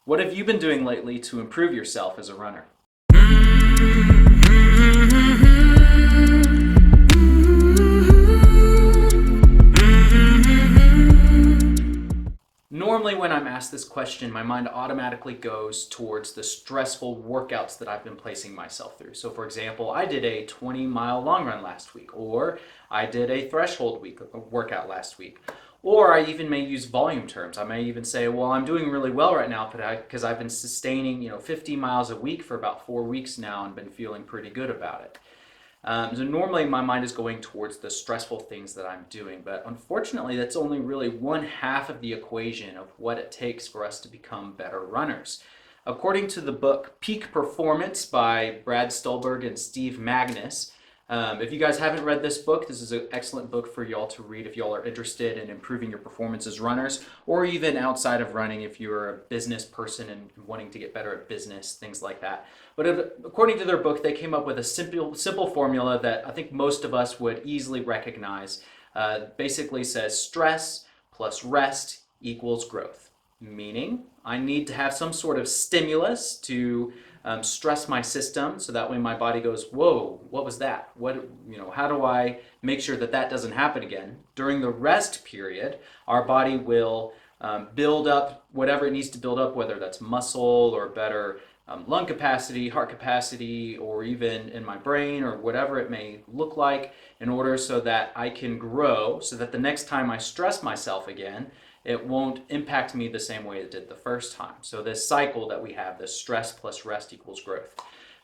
What have you been doing lately to improve yourself as a runner? Normally, when I'm asked this question, my mind automatically goes towards the stressful workouts that I've been placing myself through. So, for example, I did a 20-mile long run last week, or I did a threshold week workout last week. Or I even may use volume terms. I may even say, well, I'm doing really well right now because I've been sustaining, 50 miles a week for about 4 weeks now and been feeling pretty good about it. So normally my mind is going towards the stressful things that I'm doing, but unfortunately that's only really one half of the equation of what it takes for us to become better runners. According to the book Peak Performance by Brad Stulberg and Steve Magness, if you guys haven't read this book, this is an excellent book for y'all to read if y'all are interested in improving your performance as runners, or even outside of running if you're a business person and wanting to get better at business, things like that. But according to their book, they came up with a simple formula that I think most of us would easily recognize. Basically says stress plus rest equals growth. Meaning, I need to have some sort of stimulus to stress my system, so that way my body goes, "Whoa, what was that? How do I make sure that that doesn't happen again?" During the rest period, our body will build up whatever it needs to build up, whether that's muscle or better lung capacity, heart capacity, or even in my brain or whatever it may look like, in order so that I can grow, so that the next time I stress myself again, it won't impact me the same way it did the first time. So this cycle that we have, this stress plus rest equals growth.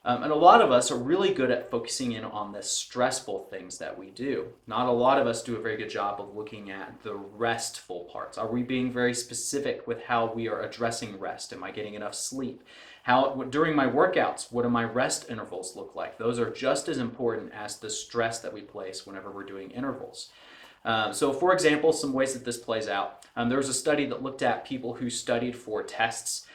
And a lot of us are really good at focusing in on the stressful things that we do. Not a lot of us do a very good job of looking at the restful parts. Are we being very specific with how we are addressing rest? Am I getting enough sleep? During my workouts, what do my rest intervals look like? Those are just as important as the stress that we place whenever we're doing intervals. So for example, some ways that this plays out. There was a study that looked at people who studied for tests,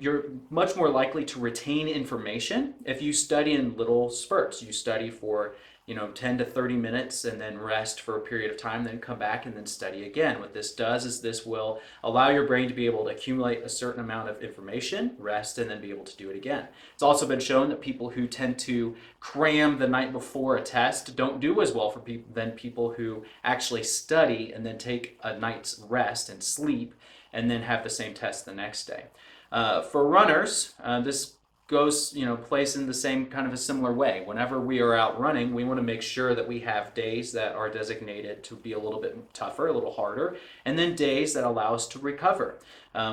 you're much more likely to retain information if you study in little spurts. You study for 10 to 30 minutes and then rest for a period of time, then come back and then study again. What this does is this will allow your brain to be able to accumulate a certain amount of information, rest, and then be able to do it again. It's also been shown that people who tend to cram the night before a test don't do as well than people who actually study and then take a night's rest and sleep and then have the same test the next day. For runners, this plays in the same kind of a similar way. Whenever we are out running, we want to make sure that we have days that are designated to be a little bit tougher, a little harder, and then days that allow us to recover.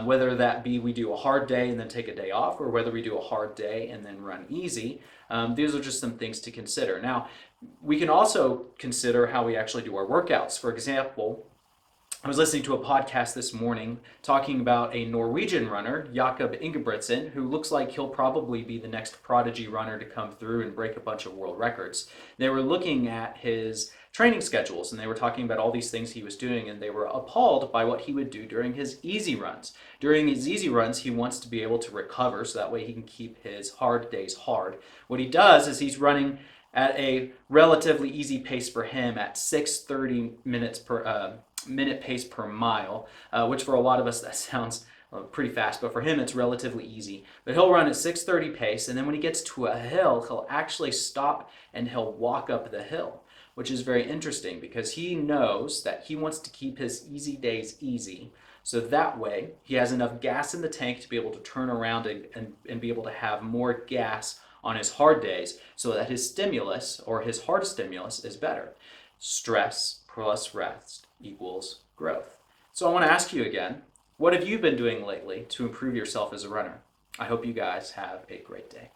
Whether that be we do a hard day and then take a day off, or whether we do a hard day and then run easy. These are just some things to consider. Now, we can also consider how we actually do our workouts. For example, I was listening to a podcast this morning talking about a Norwegian runner, Jakob Ingebrigtsen, who looks like he'll probably be the next prodigy runner to come through and break a bunch of world records. They were looking at his training schedules and they were talking about all these things he was doing, and they were appalled by what he would do during his easy runs. During his easy runs, he wants to be able to recover so that way he can keep his hard days hard. What he does is he's running at a relatively easy pace for him at 6:30 minute pace per mile, which for a lot of us that sounds pretty fast, but for him it's relatively easy. But he'll run at 6:30 pace, and then when he gets to a hill, he'll actually stop and he'll walk up the hill, which is very interesting because he knows that he wants to keep his easy days easy. So that way he has enough gas in the tank to be able to turn around and be able to have more gas on his hard days, so that his stimulus or his hard stimulus is better. Stress plus rest equals growth. So I want to ask you again, what have you been doing lately to improve yourself as a runner? I hope you guys have a great day.